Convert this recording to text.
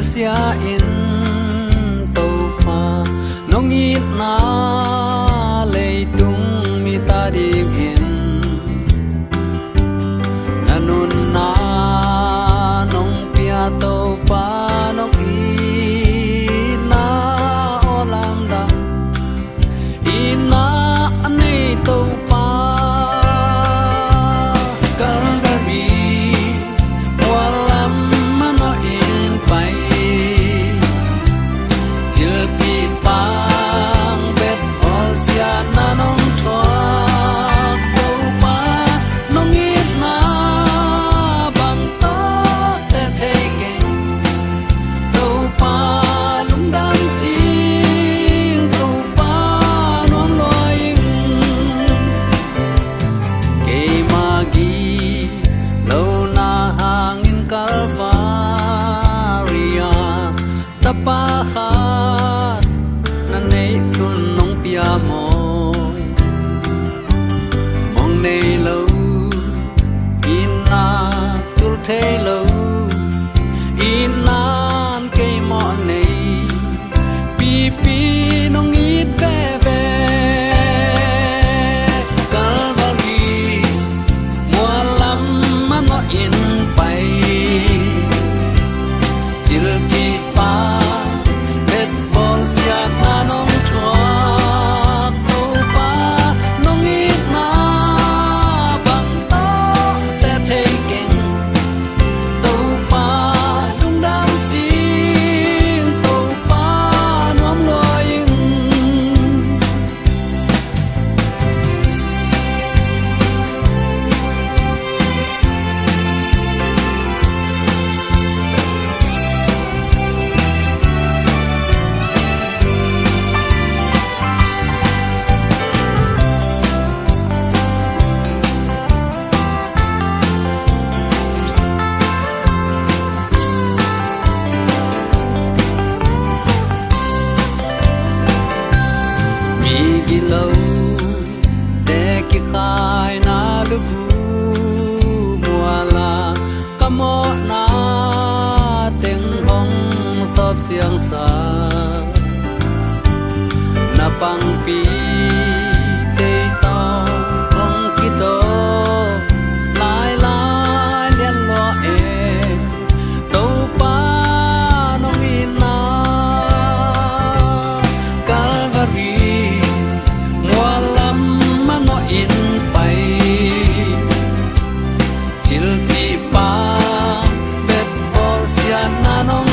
sia in to pa nong it na le tung mi ta ding in nanun na nong pia to pa nong i na olam da i na nei to pa Calvary walam mano in pai til pi pang bet ol sia na nong thwa to pa nong it na bang to te te ke to pa lung dam sing to pa nong loi ke magi lo na hangin Calvaria tapa khat na nei sun nong pia mo mong nei lo in na tul the lo in nan ke mo nei pi pi nong it ve ve Calvary mua lắm mà nó in pai til pi pa bet bol sia na nong thua to pa nong it na bang to te te ken to pa lung dam sing to pa nom loing mi gi lo te ki khai na lu mua la kamo na teng hong sop siang sa na pang pi te to hong ki do lai lai lian lo e to pa nong in na Calvary mua lắm mà nó in pai til pi pa bet bol sia na nong